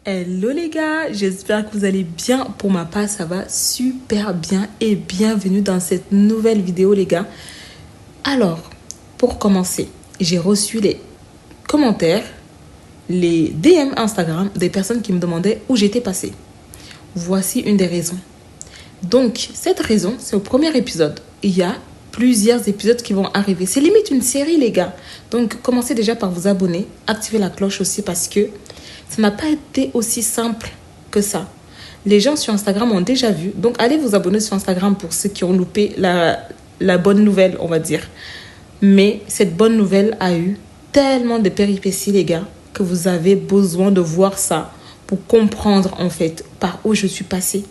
Hello les gars, j'espère que vous allez bien. Pour ma part, ça va super bien et bienvenue dans cette nouvelle vidéo les gars. Alors, pour commencer, j'ai reçu les commentaires, les DM Instagram des personnes qui me demandaient où j'étais passée. Voici une des raisons. Donc, cette raison, c'est au premier épisode. Il y a plusieurs épisodes qui vont arriver. C'est limite une série les gars. Donc, commencez déjà par vous abonner, activez la cloche aussi parce que ça n'a pas été aussi simple que ça. Les gens sur Instagram ont déjà vu. Donc, allez vous abonner sur Instagram pour ceux qui ont loupé la bonne nouvelle, on va dire. Mais cette bonne nouvelle a eu tellement de péripéties, les gars, que vous avez besoin de voir ça pour comprendre, en fait, par où je suis passée.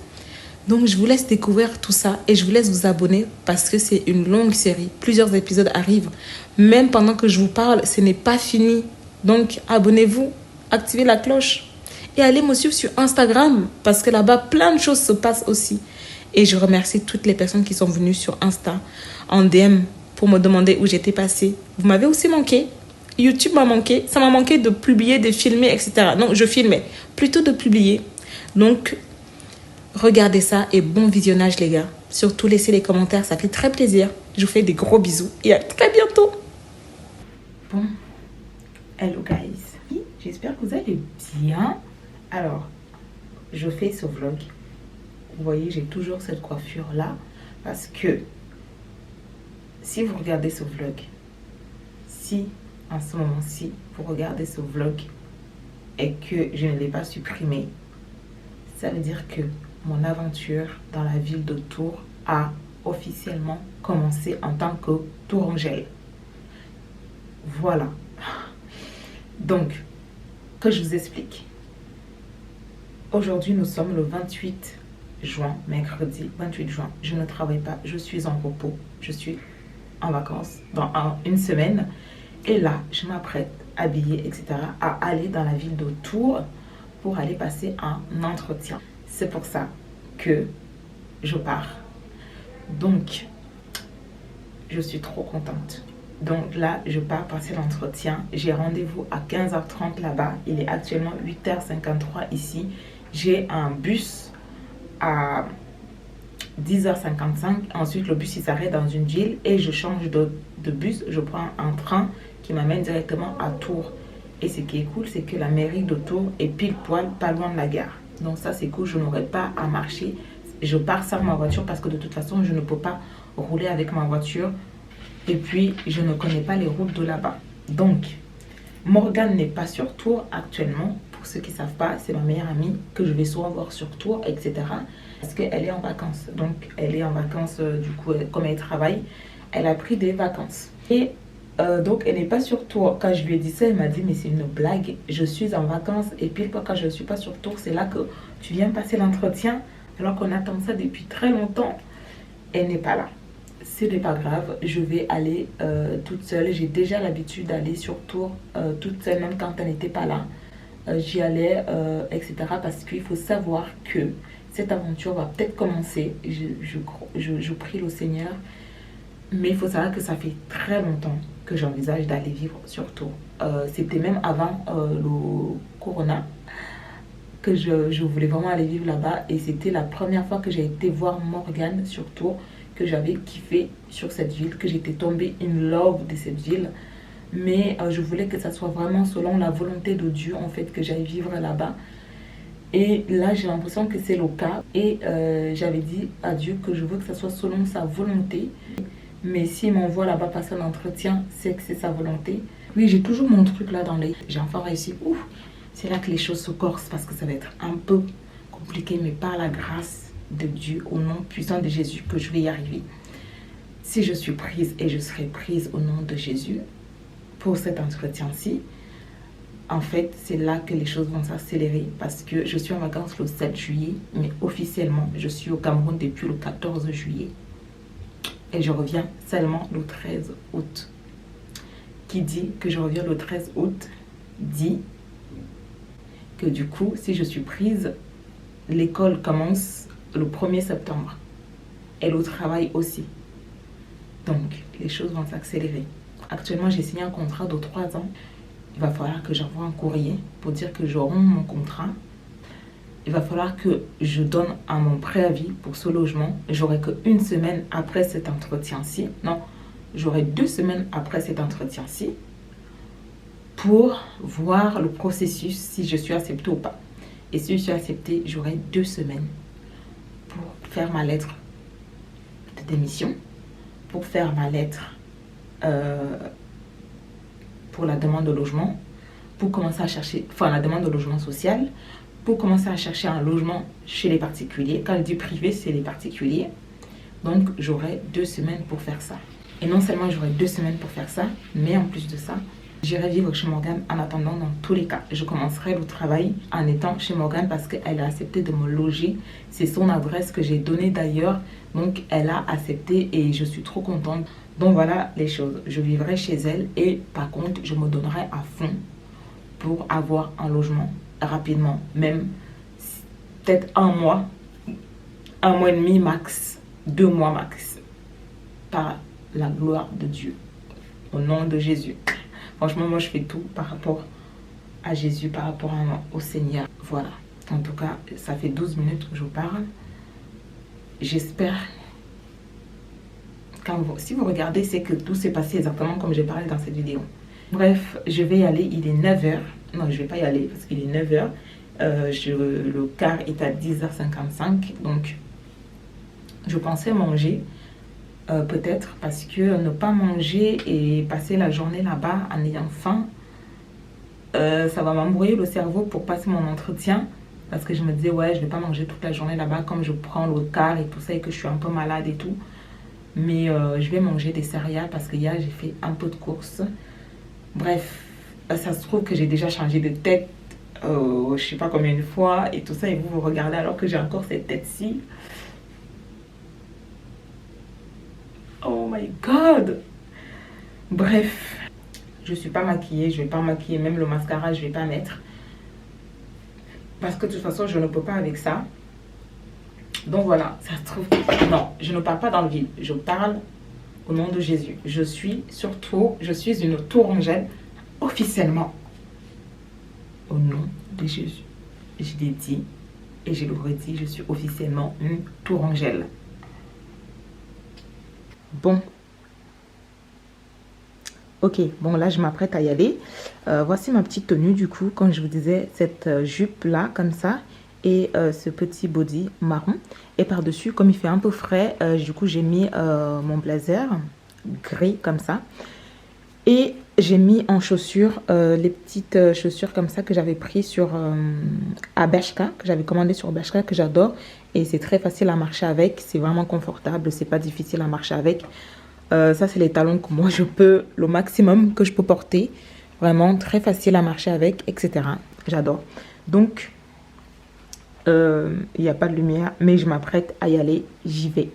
Donc, je vous laisse découvrir tout ça et je vous laisse vous abonner parce que c'est une longue série. Plusieurs épisodes arrivent. Même pendant que je vous parle, ce n'est pas fini. Donc, abonnez-vous. Activez la cloche et allez me suivre sur Instagram parce que là-bas, plein de choses se passent aussi. Et je remercie toutes les personnes qui sont venues sur Insta en DM pour me demander où j'étais passée. Vous m'avez aussi manqué. YouTube m'a manqué. Ça m'a manqué de publier, de filmer, etc. Non, je filmais. Plutôt de publier. Donc, regardez ça et bon visionnage, les gars. Surtout, laissez les commentaires. Ça fait très plaisir. Je vous fais des gros bisous et à très bientôt. Bon. Hello, guys. J'espère que vous allez bien. Alors, je fais ce vlog. Vous voyez, j'ai toujours cette coiffure-là. Parce que, si vous regardez ce vlog, si, en ce moment-ci, vous regardez ce vlog et que je ne l'ai pas supprimé, ça veut dire que mon aventure dans la ville de Tours a officiellement commencé en tant que Tourangelle. Voilà. Donc, que je vous explique. Aujourd'hui, nous sommes le 28 juin, mercredi 28 juin. Je ne travaille pas, je suis en repos. Je suis en vacances dans une semaine. Et là, je m'apprête, habillée, etc., à aller dans la ville de Tours pour aller passer un entretien. C'est pour ça que je pars. Donc, je suis trop contente. Donc là, je pars passer l'entretien. J'ai rendez-vous à 15h30 là-bas. Il est actuellement 8h53 ici. J'ai un bus à 10h55. Ensuite, le bus il s'arrête dans une ville et je change de bus. Je prends un train qui m'amène directement à Tours. Et ce qui est cool, c'est que la mairie de Tours est pile poil pas loin de la gare. Donc ça, c'est cool. Je n'aurai pas à marcher. Je pars sans ma voiture parce que de toute façon, je ne peux pas rouler avec ma voiture. Et puis, je ne connais pas les routes de là-bas. Donc, Morgane n'est pas sur Tours actuellement. Pour ceux qui ne savent pas, c'est ma meilleure amie que je vais souvent voir sur Tours, etc. Parce qu'elle est en vacances. Donc, elle est en vacances, du coup, comme elle travaille, elle a pris des vacances. Et donc, elle n'est pas sur Tours. Quand je lui ai dit ça, elle m'a dit, mais c'est une blague. Je suis en vacances. Et puis, quand je ne suis pas sur Tours, c'est là que tu viens passer l'entretien. Alors qu'on attend ça depuis très longtemps. Elle n'est pas là. Ce n'est pas grave, je vais aller toute seule. J'ai déjà l'habitude d'aller sur Tours toute seule, même quand elle n'était pas là. J'y allais, etc. Parce qu'il faut savoir que cette aventure va peut-être commencer. Je prie le Seigneur. Mais il faut savoir que ça fait très longtemps que j'envisage d'aller vivre sur Tours. C'était même avant le corona que je voulais vraiment aller vivre là-bas. Et c'était la première fois que j'ai été voir Morgane sur Tours, que j'avais kiffé sur cette ville, que j'étais tombée in love de cette ville. Mais je voulais que ça soit vraiment selon la volonté de Dieu, en fait, que j'aille vivre là-bas. Et là, j'ai l'impression que c'est le cas. Et j'avais dit à Dieu que je veux que ça soit selon sa volonté. Mais s'il m'envoie là-bas passer un entretien, c'est que c'est sa volonté. Oui, j'ai toujours mon truc là dans les... J'ai enfin réussi. Ouf, c'est là que les choses se corsent parce que ça va être un peu compliqué, mais par la grâce de Dieu, au nom puissant de Jésus, que je vais y arriver. Si je suis prise et je serai prise au nom de Jésus pour cet entretien-ci, en fait, c'est là que les choses vont s'accélérer parce que je suis en vacances le 7 juillet, mais officiellement, je suis au Cameroun depuis le 14 juillet. Et je reviens seulement le 13 août. Qui dit que je reviens le 13 août, dit que du coup, si je suis prise, l'école commence le 1er septembre. Et le travail aussi. Donc, les choses vont s'accélérer. Actuellement, j'ai signé un contrat de 3 ans. Il va falloir que j'envoie un courrier pour dire que je romps mon contrat il va falloir que je donne à mon préavis pour ce logement. J'aurai qu'une semaine après cet entretien-ci. Non, j'aurai 2 semaines après cet entretien-ci pour voir le processus, si je suis acceptée ou pas. Et si je suis acceptée, j'aurai 2 semaines pour faire ma lettre de démission, pour faire ma lettre pour la demande de logement, pour commencer à chercher, enfin la demande de logement social, pour commencer à chercher un logement chez les particuliers. Quand je dis privé, c'est les particuliers. Donc j'aurai 2 semaines pour faire ça. Et non seulement j'aurai 2 semaines pour faire ça, mais en plus de ça, j'irai vivre chez Morgane en attendant. Dans tous les cas, je commencerai le travail en étant chez Morgane parce qu'elle a accepté de me loger. C'est son adresse que j'ai donnée d'ailleurs. Donc elle a accepté et je suis trop contente. Donc voilà les choses. Je vivrai chez elle et par contre, je me donnerai à fond pour avoir un logement rapidement. Même peut-être 1 mois, 1 mois et demi max, 2 mois max. Par la gloire de Dieu. Au nom de Jésus. Franchement, moi, je fais tout par rapport à Jésus, par rapport au Seigneur. Voilà. En tout cas, ça fait 12 minutes que je vous parle. J'espère... Si vous regardez, c'est que tout s'est passé exactement comme j'ai parlé dans cette vidéo. Bref, je vais y aller. Il est 9h. Non, je ne vais pas y aller parce qu'il est 9h. Le car est à 10h55. Donc, je pensais manger... peut-être parce que ne pas manger et passer la journée là-bas en ayant faim, ça va m'embrouiller le cerveau pour passer mon entretien. Parce que je me disais, ouais, je vais pas manger toute la journée là-bas comme je prends le car et tout ça et que je suis un peu malade et tout. Mais je vais manger des céréales parce que hier, j'ai fait un peu de course. Bref, ça se trouve que j'ai déjà changé de tête, je sais pas combien de fois et tout ça. Et vous regardez alors que j'ai encore cette tête-ci. Oh my god. Bref, je suis pas maquillée, je vais pas maquiller, même le mascara je vais pas mettre parce que de toute façon je ne peux pas avec ça. Donc voilà, ça se trouve que... Non, je ne parle pas dans le vide, je parle au nom de Jésus. Je suis surtout, je suis une tourangelle officiellement au nom de Jésus. Je l'ai dit et je le redis, je suis officiellement une tourangelle. Bon, ok, bon là je m'apprête à y aller. Voici ma petite tenue du coup, comme je vous disais, cette jupe là comme ça et ce petit body marron. Et par dessus, comme il fait un peu frais, du coup j'ai mis mon blazer gris comme ça. Et j'ai mis en chaussures les petites chaussures comme ça que j'avais pris sur à Bershka, que j'avais commandé sur Bershka, que j'adore. Et c'est très facile à marcher avec, c'est vraiment confortable, c'est pas difficile à marcher avec. Ça c'est les talons que moi je peux, le maximum que je peux porter. Vraiment très facile à marcher avec, etc. J'adore. Donc, il n'y a pas de lumière, mais je m'apprête à y aller, j'y vais.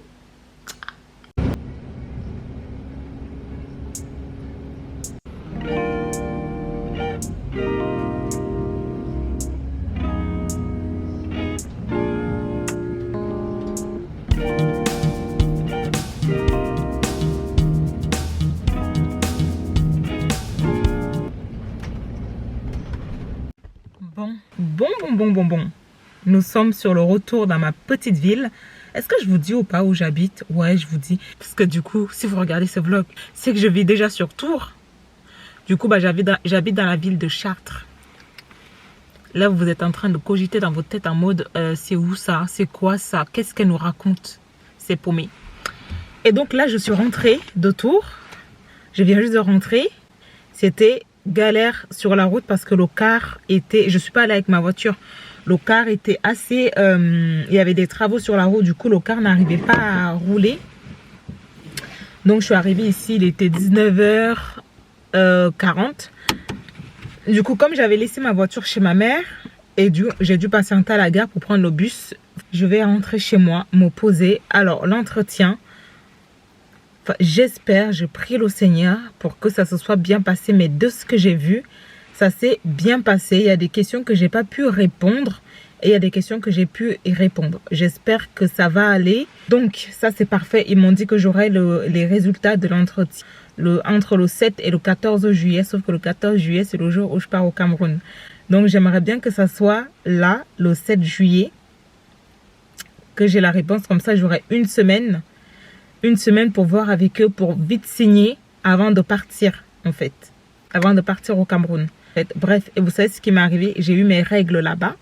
Bon. Nous sommes sur le retour dans ma petite ville. Est-ce que je vous dis ou pas où j'habite? Ouais, je vous dis. Parce que du coup, si vous regardez ce vlog, c'est que je vis déjà sur Tours. Du coup, bah, j'habite dans la ville de Chartres. Là, vous êtes en train de cogiter dans votre tête en mode, c'est où ça? C'est quoi ça? Qu'est-ce qu'elle nous raconte? C'est paumé. Et donc là, je suis rentrée de Tours. Je viens juste de rentrer. C'était galère sur la route parce que le car était... Je ne suis pas allée avec ma voiture. Le car était assez... il y avait des travaux sur la route. Du coup, le car n'arrivait pas à rouler. Donc, je suis arrivée ici. Il était 19h40. Du coup, comme j'avais laissé ma voiture chez ma mère et j'ai dû patienter à la gare pour prendre le bus, je vais rentrer chez moi, me poser. Alors, l'entretien... J'espère, je prie le Seigneur pour que ça se soit bien passé. Mais de ce que j'ai vu, ça s'est bien passé. Il y a des questions que j'ai pas pu répondre et il y a des questions que j'ai pu y répondre. J'espère que ça va aller. Donc, ça c'est parfait. Ils m'ont dit que j'aurai les résultats de l'entretien entre le 7 et le 14 juillet. Sauf que le 14 juillet, c'est le jour où je pars au Cameroun. Donc, j'aimerais bien que ça soit là, le 7 juillet, que j'ai la réponse. Comme ça, j'aurai une semaine pour voir avec eux, pour vite signer avant de partir, en fait. Avant de partir au Cameroun. Bref, et vous savez ce qui m'est arrivé? J'ai eu mes règles là-bas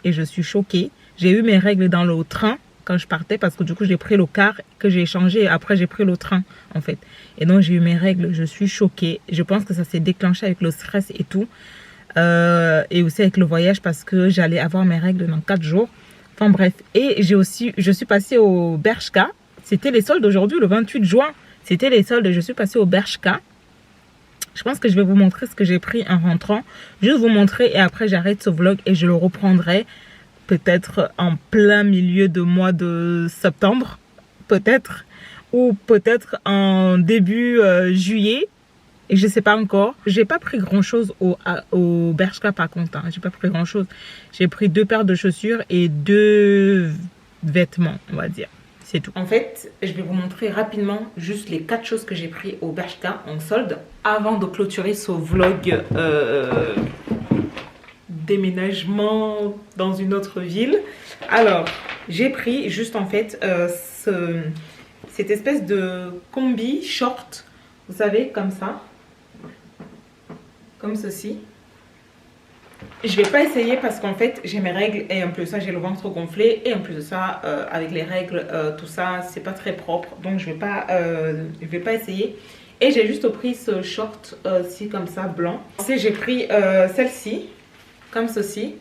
et je suis choquée. J'ai eu mes règles dans le train quand je partais parce que du coup, j'ai pris le car que j'ai changé et après, j'ai pris le train, en fait. Et donc, j'ai eu mes règles. Je suis choquée. Je pense que ça s'est déclenché avec le stress et tout. Et aussi avec le voyage parce que j'allais avoir mes règles dans 4 jours. Enfin bref, et je suis passée au Bershka. C'était les soldes aujourd'hui, le 28 juin. C'était les soldes, je suis passée au Bershka. Je pense que je vais vous montrer ce que j'ai pris en rentrant. Juste vous montrer et après j'arrête ce vlog et je le reprendrai peut-être en plein milieu de mois de septembre. Peut-être. Ou peut-être en début juillet. Et je sais pas encore. J'ai pas pris grand chose au Bershka par contre. Hein. J'ai pas pris grand chose. J'ai pris 2 paires de chaussures et 2 vêtements, on va dire. C'est tout. En fait, je vais vous montrer rapidement juste les 4 choses que j'ai pris au Bershka en solde avant de clôturer ce vlog déménagement dans une autre ville. Alors, j'ai pris juste en fait cette espèce de combi short, vous savez, comme ça. Comme ceci. Je vais pas essayer parce qu'en fait j'ai mes règles et en plus de ça j'ai le ventre gonflé et en plus de ça avec les règles tout ça c'est pas très propre donc je vais pas essayer et j'ai juste pris ce short ci comme ça blanc. J'ai pris celle-ci comme ceci.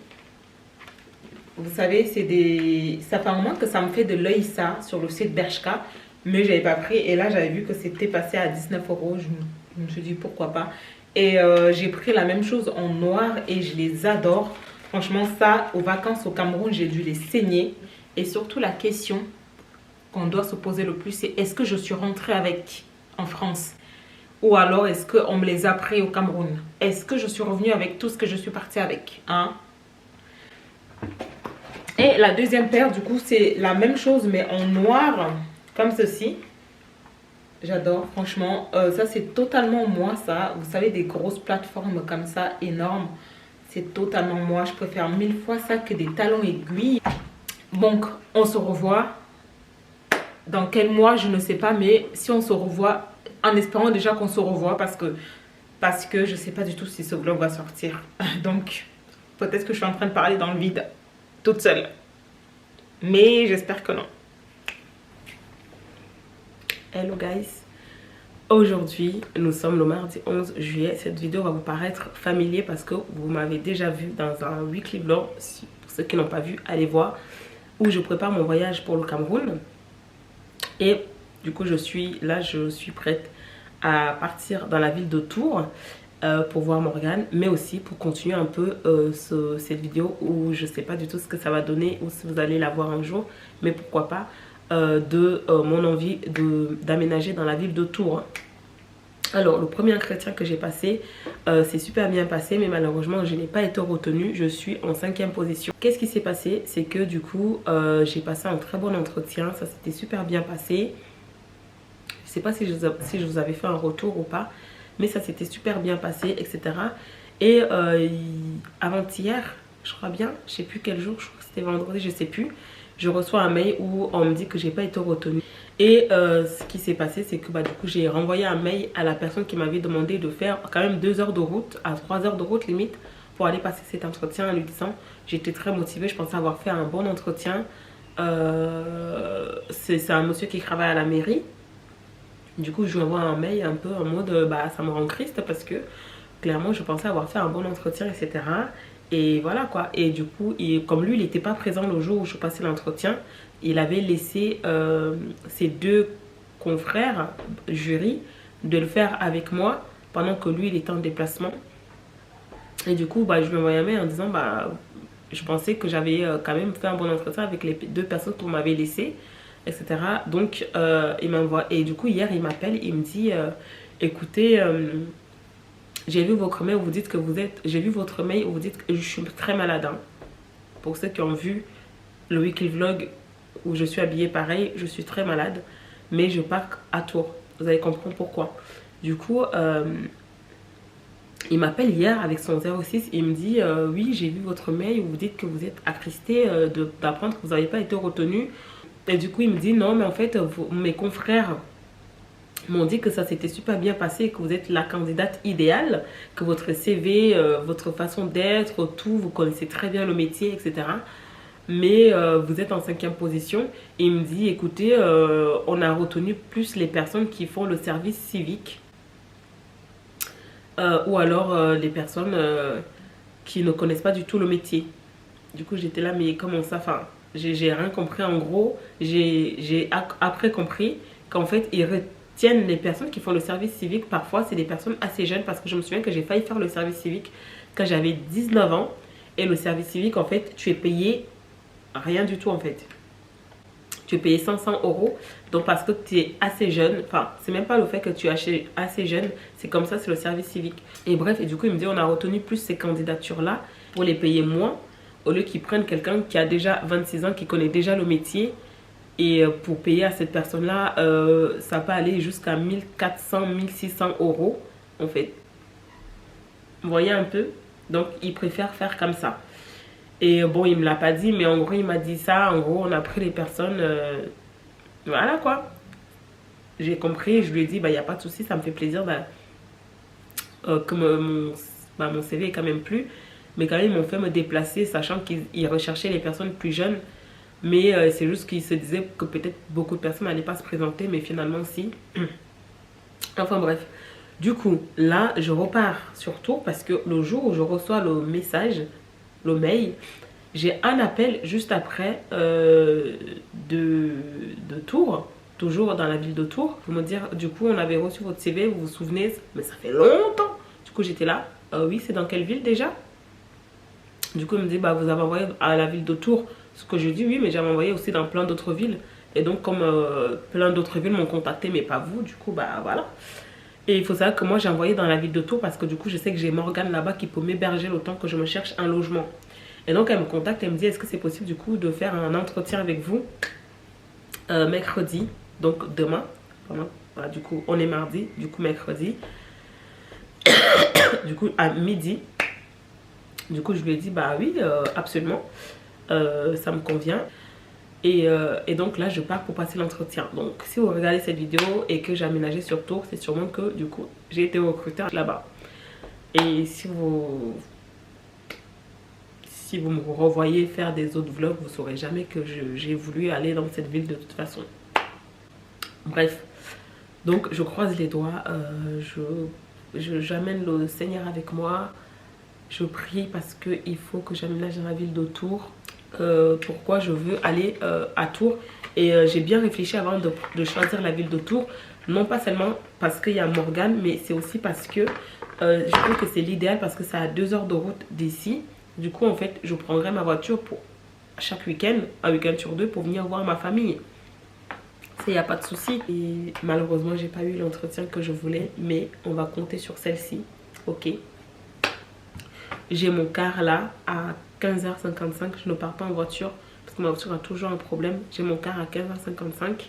Vous savez ça fait un moment que ça me fait de l'œil ça sur le site Bershka mais j'avais pas pris et là j'avais vu que c'était passé à 19 €. Je me suis dit pourquoi pas. Et j'ai pris la même chose en noir et je les adore. Franchement, ça, aux vacances au Cameroun, j'ai dû les saigner. Et surtout, la question qu'on doit se poser le plus, c'est est-ce que je suis rentrée avec en France? Ou alors, est-ce qu'on me les a pris au Cameroun? Est-ce que je suis revenue avec tout ce que je suis partie avec, hein? Et la deuxième paire, du coup, c'est la même chose, mais en noir, comme ceci. J'adore, franchement. Ça, c'est totalement moi, ça. Vous savez, des grosses plateformes comme ça, énormes. C'est totalement moi. Je préfère 1000 fois ça que des talons aiguilles. Donc, on se revoit. Dans quel mois, je ne sais pas. Mais si on se revoit, en espérant déjà qu'on se revoit. Parce que je ne sais pas du tout si ce vlog va sortir. Donc, peut-être que je suis en train de parler dans le vide. Toute seule. Mais j'espère que non. Hello guys, aujourd'hui nous sommes le mardi 11 juillet. Cette vidéo va vous paraître familière parce que vous m'avez déjà vu dans un weekly vlog. Pour ceux qui n'ont pas vu, allez voir, où je prépare mon voyage pour le Cameroun. Et du coup je suis prête à partir dans la ville de Tours pour voir Morgane, mais aussi pour continuer un peu cette vidéo où je sais pas du tout ce que ça va donner ou si vous allez la voir un jour, mais pourquoi pas, de mon envie d'aménager dans la ville de Tours. Alors, le premier entretien que j'ai passé, c'est super bien passé, mais malheureusement, je n'ai pas été retenue. Je suis en 5e position. Qu'est-ce qui s'est passé? C'est que du coup, j'ai passé un très bon entretien. Ça s'était super bien passé. Je ne sais pas si je vous avais fait un retour ou pas, mais ça s'était super bien passé, etc. Et avant-hier, je crois bien, je ne sais plus quel jour, je crois que c'était vendredi, je ne sais plus. Je reçois un mail où on me dit que j'ai pas été retenue. Et ce qui s'est passé, c'est que du coup, j'ai renvoyé un mail à la personne qui m'avait demandé de faire quand même 2 heures de route, à 3 heures de route limite, pour aller passer cet entretien en lui disant j'étais très motivée, je pensais avoir fait un bon entretien. C'est un monsieur qui travaille à la mairie. Du coup, je lui envoie un mail un peu en mode ça me rend triste parce que clairement, je pensais avoir fait un bon entretien, etc. Et voilà quoi. Et du coup, comme lui, il n'était pas présent le jour où je passais l'entretien, il avait laissé ses 2 confrères jury de le faire avec moi pendant que lui, il était en déplacement. Et du coup, je lui ai envoyé un mail en disant je pensais que j'avais quand même fait un bon entretien avec les 2 personnes qu'on m'avait laissées, etc. Donc, il m'envoie. Et du coup, hier, il m'appelle, il me dit écoutez, j'ai vu votre mail où vous dites que j'ai vu votre mail où vous dites que je suis très malade. Hein. Pour ceux qui ont vu le weekly vlog où je suis habillée pareil, je suis très malade. Mais je pars à Tours. Vous allez comprendre pourquoi. Du coup, Il m'appelle hier avec son 06 et il me dit oui, j'ai vu votre mail où vous dites que vous êtes attristé d'apprendre que vous n'avez pas été retenu. Et du coup, il me dit non, mais en fait, mes confrères m'ont dit que ça s'était super bien passé, que vous êtes la candidate idéale, que votre CV, votre façon d'être, tout, vous connaissez très bien le métier, etc. Mais vous êtes en 5e position. Et il me dit, écoutez, on a retenu plus les personnes qui font le service civique ou alors les personnes qui ne connaissent pas du tout le métier. Du coup, j'étais là, mais comment ça? Enfin, j'ai rien compris. En gros, j'ai après compris qu'en fait, ils retiennent les personnes qui font le service civique. Parfois, c'est des personnes assez jeunes parce que je me souviens que j'ai failli faire le service civique quand j'avais 19 ans. Et le service civique, en fait, tu es payé rien du tout, en fait. Tu es payé 500 euros. Donc, parce que tu es assez jeune, enfin, c'est même pas le fait que tu es assez jeune, c'est comme ça, c'est le service civique. Et bref, et du coup, il me dit, on a retenu plus ces candidatures-là pour les payer moins, au lieu qu'ils prennent quelqu'un qui a déjà 26 ans, qui connaît déjà le métier. Et pour payer à cette personne-là, ça peut aller jusqu'à 1400, 1600 euros, en fait. Vous voyez un peu? Donc, ils préfèrent faire comme ça. Et bon, il me l'a pas dit, mais en gros, il m'a dit ça. En gros, on a pris les personnes... voilà, quoi. J'ai compris, je lui ai dit, bah, il n'y a pas de souci, ça me fait plaisir que mon CV est quand même plus. Mais quand même, ils m'ont fait me déplacer, sachant qu'ils recherchaient les personnes plus jeunes. Mais c'est juste qu'ils se disaient que peut-être beaucoup de personnes n'allaient pas se présenter, mais finalement, si. Enfin bref. Du coup, là, je repars sur Tours parce que le jour où je reçois le message, le mail, j'ai un appel juste après de Tours, toujours dans la ville de Tours, pour me dire, du coup, on avait reçu votre CV, vous vous souvenez, mais ça fait longtemps. Du coup, j'étais là, oui, c'est dans quelle ville déjà? Du coup, il me dit, bah, vous avez envoyé à la ville de Tours. Ce que je dis, oui, mais j'avais envoyé aussi dans plein d'autres villes. Et donc, comme plein d'autres villes m'ont contacté, mais pas vous, du coup, bah voilà. Et il faut savoir que moi, j'ai envoyé dans la ville de Tours parce que du coup, je sais que j'ai Morgane là-bas qui peut m'héberger le temps que je me cherche un logement. Et donc, elle me contacte, elle me dit, est-ce que c'est possible du coup de faire un entretien avec vous mercredi, donc demain. Voilà, du coup, on est mardi, du coup, mercredi. Du coup, à midi. Du coup, je lui ai dit, bah oui, absolument, ça me convient. Et donc là, je pars pour passer l'entretien. Donc, si vous regardez cette vidéo et que j'ai aménagé sur Tours, c'est sûrement que, du coup, j'ai été recrutée là-bas. Et si vous me revoyez faire des autres vlogs, vous saurez jamais que j'ai voulu aller dans cette ville de toute façon. Bref, donc je croise les doigts, j'amène le Seigneur avec moi. Je prie parce qu'il faut que j'aménage dans la ville de Tours. Pourquoi je veux aller à Tours. Et j'ai bien réfléchi avant de choisir la ville de Tours. Non pas seulement parce qu'il y a Morgane, mais c'est aussi parce que je trouve que c'est l'idéal parce que c'est à 2 heures de route d'ici. Du coup, en fait, je prendrai ma voiture pour chaque week-end, un week-end sur 2, pour venir voir ma famille. Il n'y a pas de souci. Et malheureusement, j'ai pas eu l'entretien que je voulais, mais on va compter sur celle-ci. Ok. J'ai mon car là à 15h55. Je ne pars pas en voiture parce que ma voiture a toujours un problème. J'ai mon car à 15h55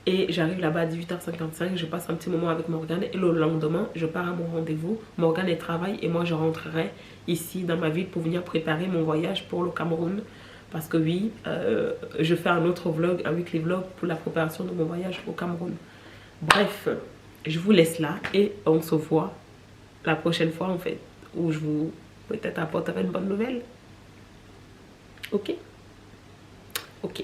et j'arrive là-bas à 18h55. Je passe un petit moment avec Morgane et le lendemain, je pars à mon rendez-vous. Morgane elle travaille et moi je rentrerai ici dans ma ville pour venir préparer mon voyage pour le Cameroun. Parce que oui, je fais un autre vlog, un weekly vlog pour la préparation de mon voyage au Cameroun. Bref, je vous laisse là et on se voit la prochaine fois en fait, où je vous peut-être apporterai une bonne nouvelle. Ok? Ok.